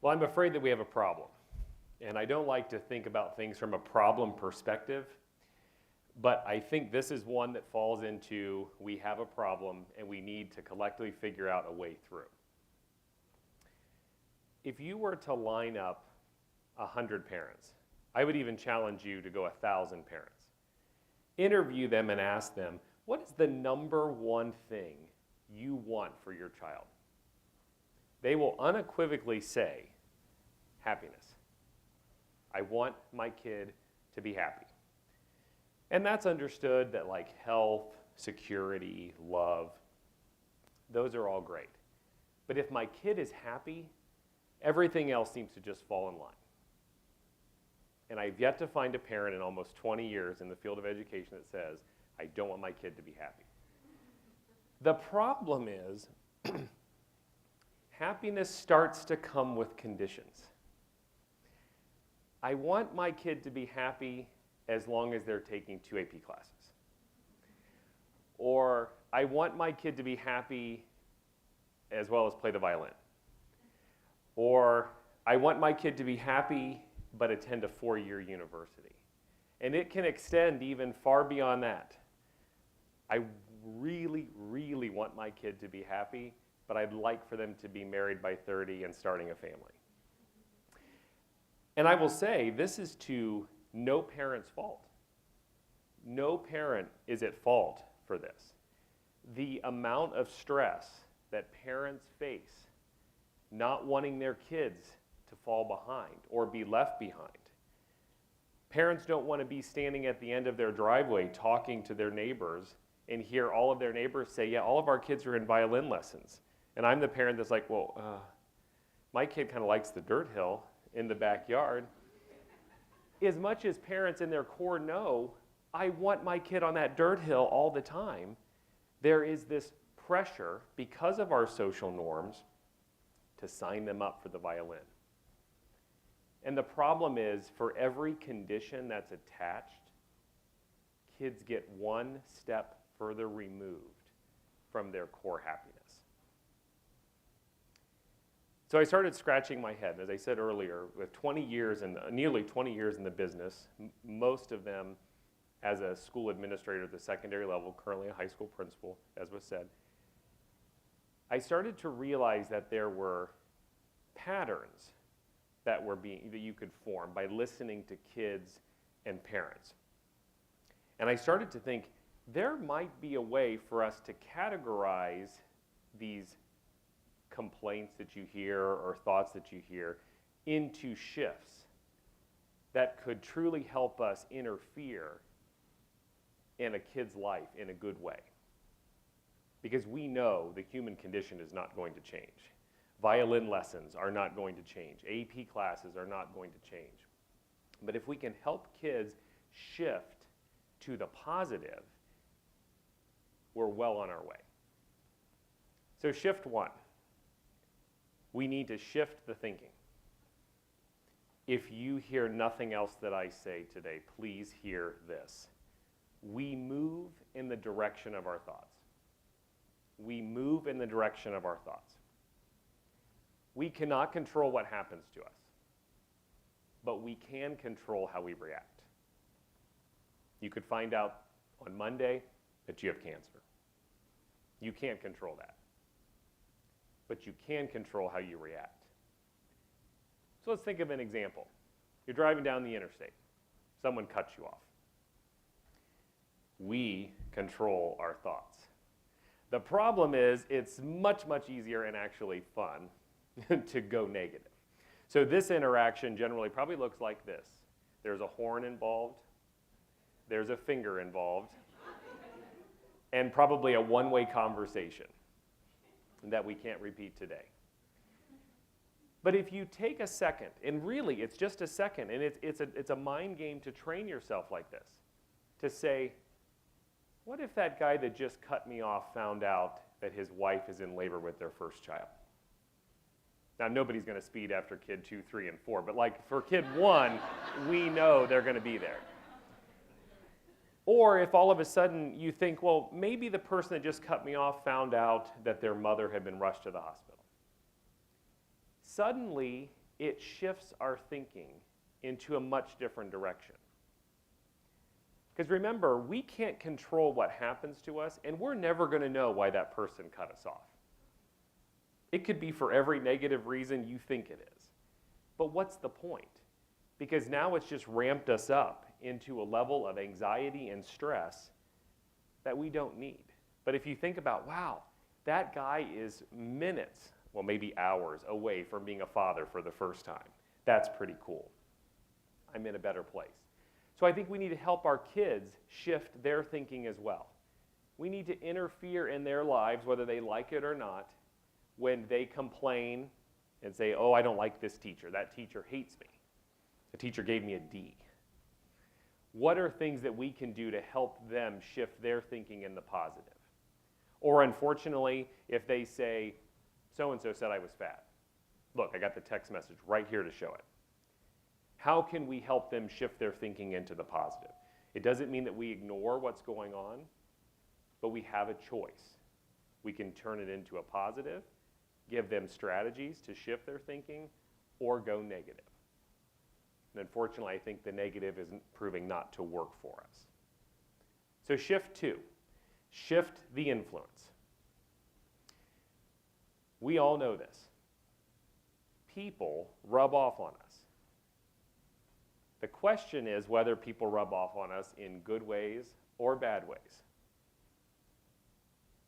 Well, I'm afraid that we have a problem. And I don't like to think about things from a problem perspective, but I think this is one that falls into we have a problem and we need to collectively figure out a way through. If you were to line up 100 parents, I would even challenge you to go 1,000 parents. Interview them and ask them, what is the number one thing you want for your child? They will unequivocally say, happiness. I want my kid to be happy. And that's understood that like health, security, love, those are all great. But if my kid is happy, everything else seems to just fall in line. And I've yet to find a parent in almost 20 years in the field of education that says, I don't want my kid to be happy. The problem is, happiness starts to come with conditions. I want my kid to be happy as long as they're taking 2 AP classes. Or I want my kid to be happy as well as play the violin. Or I want my kid to be happy but attend a 4-year university. And it can extend even far beyond that. I really, really want my kid to be happy, but I'd like for them to be married by 30 and starting a family. And I will say, this is to no parent's fault. No parent is at fault for this. The amount of stress that parents face not wanting their kids to fall behind or be left behind. Parents don't want to be standing at the end of their driveway talking to their neighbors and hear all of their neighbors say, yeah, all of our kids are in violin lessons. And I'm the parent that's like, well, my kid kind of likes the dirt hill in the backyard. As much as parents in their core know, I want my kid on that dirt hill all the time, there is this pressure because of our social norms to sign them up for the violin. And the problem is, for every condition that's attached, kids get one step further removed from their core happiness. So I started scratching my head. As I said earlier, with 20 years and nearly 20 years in the business, most of them as a school administrator at the secondary level, currently a high school principal, as was said, I started to realize that there were patterns that you could form by listening to kids and parents. And I started to think there might be a way for us to categorize these complaints that you hear or thoughts that you hear into shifts that could truly help us interfere in a kid's life in a good way. Because we know the human condition is not going to change. Violin lessons are not going to change. AP classes are not going to change. But if we can help kids shift to the positive, we're well on our way. So shift 1. We need to shift the thinking. If you hear nothing else that I say today, please hear this. We move in the direction of our thoughts. We move in the direction of our thoughts. We cannot control what happens to us, but we can control how we react. You could find out on Monday that you have cancer. You can't control that, but you can control how you react. So let's think of an example. You're driving down the interstate. Someone cuts you off. We control our thoughts. The problem is it's much, much easier and actually fun to go negative. So this interaction generally probably looks like this. There's a horn involved, there's a finger involved, and probably a one-way conversation that we can't repeat today. But if you take a second, and really it's just a second, and it's a mind game to train yourself like this, to say, what if that guy that just cut me off found out that his wife is in labor with their first child? Now, nobody's going to speed after kid 2, 3, and 4, but like for kid 1, we know they're going to be there. Or if all of a sudden you think, well, maybe the person that just cut me off found out that their mother had been rushed to the hospital. Suddenly, it shifts our thinking into a much different direction. Because remember, we can't control what happens to us, and we're never going to know why that person cut us off. It could be for every negative reason you think it is. But what's the point? Because now it's just ramped us up into a level of anxiety and stress that we don't need. But if you think about, wow, that guy is minutes, well, maybe hours away from being a father for the first time. That's pretty cool. I'm in a better place. So I think we need to help our kids shift their thinking as well. We need to interfere in their lives, whether they like it or not, when they complain and say, oh, I don't like this teacher. That teacher hates me. The teacher gave me a D. What are things that we can do to help them shift their thinking in the positive? Or unfortunately, if they say, so-and-so said I was fat. Look, I got the text message right here to show it. How can we help them shift their thinking into the positive? It doesn't mean that we ignore what's going on, but we have a choice. We can turn it into a positive, give them strategies to shift their thinking, or go negative. And unfortunately, I think the negative isn't proving not to work for us. So shift 2, shift the influence. We all know this. People rub off on us. The question is whether people rub off on us in good ways or bad ways.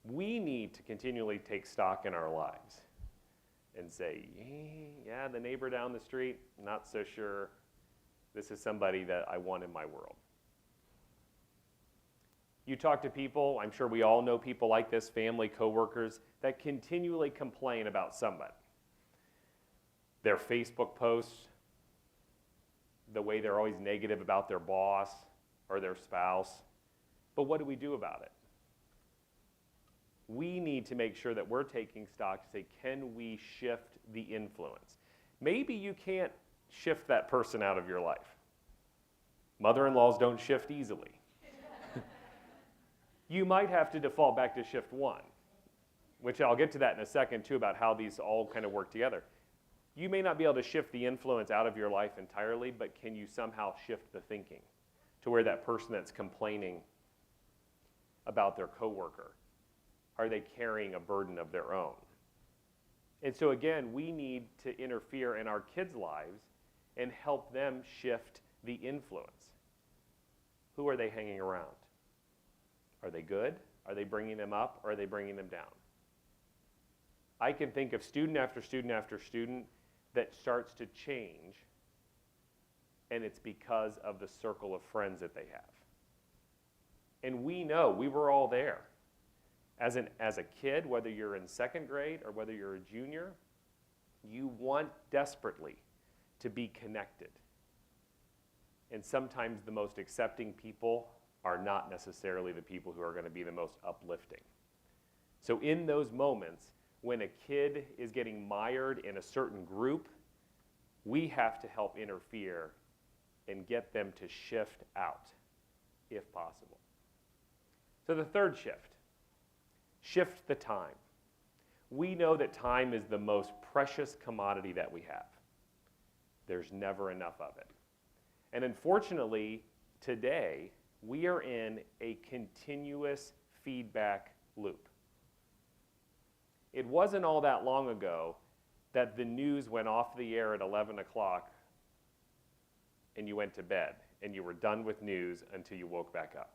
We need to continually take stock in our lives and say, yeah, the neighbor down the street, not so sure this is somebody that I want in my world. You talk to people, I'm sure we all know people like this, family, coworkers, that continually complain about somebody. Their Facebook posts, the way they're always negative about their boss or their spouse. But what do we do about it? We need to make sure that we're taking stock to say, can we shift the influence? Maybe you can't shift that person out of your life. Mother-in-laws don't shift easily. You might have to default back to shift 1, which I'll get to that in a second too, about how these all kind of work together. You may not be able to shift the influence out of your life entirely, but can you somehow shift the thinking to where that person that's complaining about their coworker, are they carrying a burden of their own? And so again, we need to interfere in our kids' lives and help them shift the influence. Who are they hanging around? Are they good? Are they bringing them up? Or are they bringing them down? I can think of student after student after student that starts to change, and it's because of the circle of friends that they have. And we know, we were all there. As a kid, whether you're in second grade or whether you're a junior, you want desperately to be connected. And sometimes the most accepting people are not necessarily the people who are going to be the most uplifting. So in those moments, when a kid is getting mired in a certain group, we have to help interfere and get them to shift out, if possible. So the third shift, shift the time. We know that time is the most precious commodity that we have. There's never enough of it. And unfortunately, today, we are in a continuous feedback loop. It wasn't all that long ago that the news went off the air at 11 o'clock and you went to bed and you were done with news until you woke back up.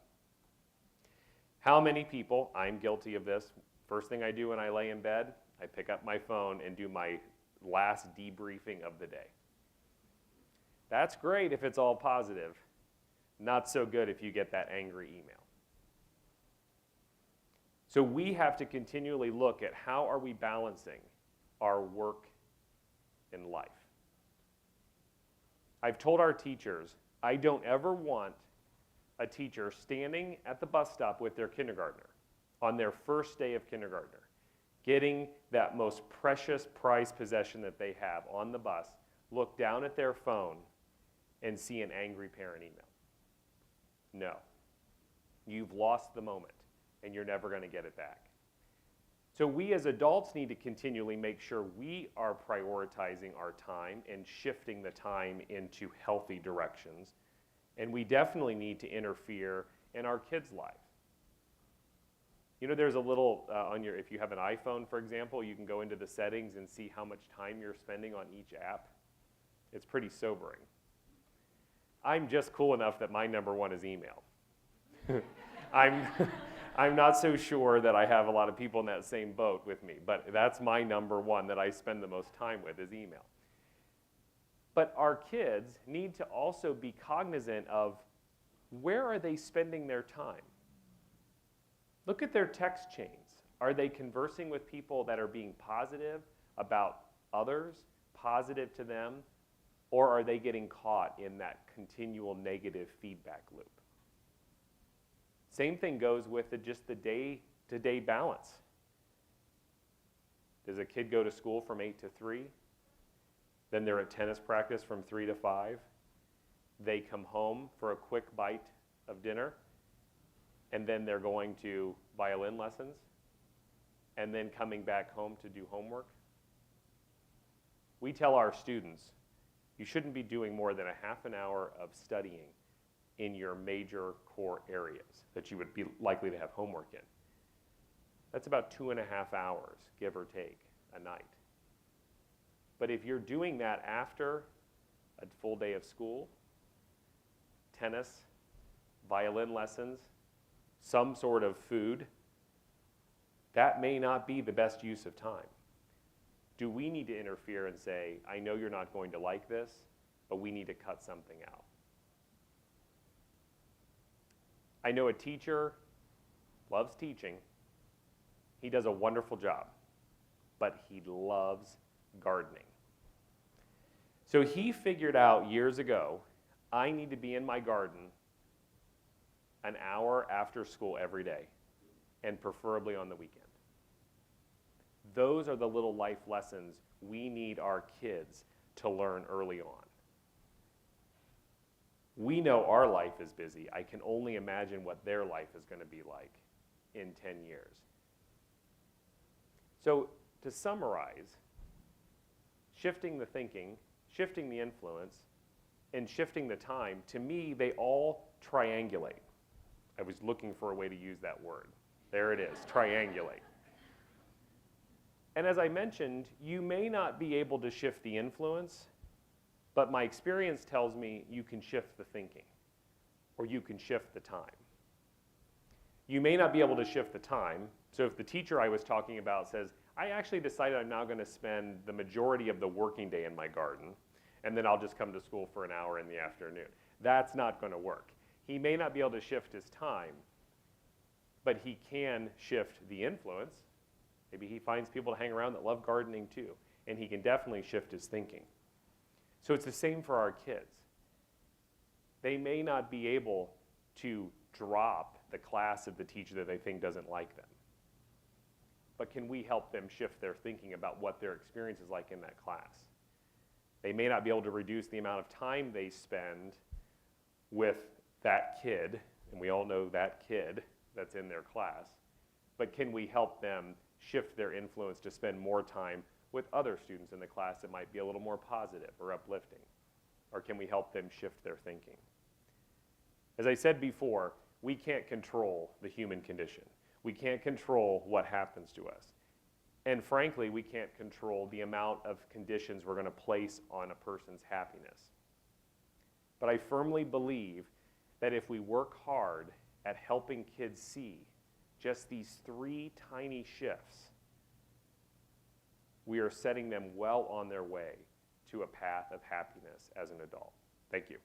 How many people, I'm guilty of this, first thing I do when I lay in bed, I pick up my phone and do my last debriefing of the day. That's great if it's all positive. Not so good if you get that angry email. So we have to continually look at how are we balancing our work and life. I've told our teachers, I don't ever want a teacher standing at the bus stop with their kindergartner on their first day of kindergartner, getting that most precious prized possession that they have on the bus, look down at their phone and see an angry parent email. No. You've lost the moment, and you're never going to get it back. So we as adults need to continually make sure we are prioritizing our time and shifting the time into healthy directions. And we definitely need to interfere in our kids' lives. You know, there's a little, if you have an iPhone, for example, you can go into the settings and see how much time you're spending on each app. It's pretty sobering. I'm just cool enough that my number one is email. I'm not so sure that I have a lot of people in that same boat with me, but that's my number one that I spend the most time with is email. But our kids need to also be cognizant of where are they spending their time? Look at their text chains. Are they conversing with people that are being positive about others, positive to them, or are they getting caught in that continual negative feedback loop? Same thing goes with just the day-to-day balance. Does a kid go to school from 8 to 3? Then they're at tennis practice from 3 to 5. They come home for a quick bite of dinner, and then they're going to violin lessons, and then coming back home to do homework. We tell our students, you shouldn't be doing more than a half an hour of studying in your major core areas that you would be likely to have homework in. That's about 2.5 hours, give or take, a night. But if you're doing that after a full day of school, tennis, violin lessons, some sort of food, that may not be the best use of time. Do we need to interfere and say, I know you're not going to like this, but we need to cut something out? I know a teacher loves teaching. He does a wonderful job, but he loves gardening. So he figured out years ago, I need to be in my garden an hour after school every day, and preferably on the weekend. Those are the little life lessons we need our kids to learn early on. We know our life is busy. I can only imagine what their life is going to be like in 10 years. So to summarize, shifting the thinking, shifting the influence, and shifting the time, to me, they all triangulate. I was looking for a way to use that word. There it is, triangulate. And as I mentioned, you may not be able to shift the influence, but my experience tells me you can shift the thinking, or you can shift the time. You may not be able to shift the time, so if the teacher I was talking about says, I actually decided I'm now going to spend the majority of the working day in my garden, and then I'll just come to school for an hour in the afternoon. That's not going to work. He may not be able to shift his time, but he can shift the influence. Maybe he finds people to hang around that love gardening too, and he can definitely shift his thinking. So it's the same for our kids. They may not be able to drop the class of the teacher that they think doesn't like them, but can we help them shift their thinking about what their experience is like in that class? They may not be able to reduce the amount of time they spend with that kid, and we all know that kid that's in their class, but can we help them shift their influence to spend more time with other students in the class that might be a little more positive or uplifting? Or can we help them shift their thinking? As I said before, we can't control the human condition. We can't control what happens to us. And frankly, we can't control the amount of conditions we're going to place on a person's happiness. But I firmly believe that if we work hard at helping kids see just these 3 tiny shifts, we are setting them well on their way to a path of happiness as an adult. Thank you.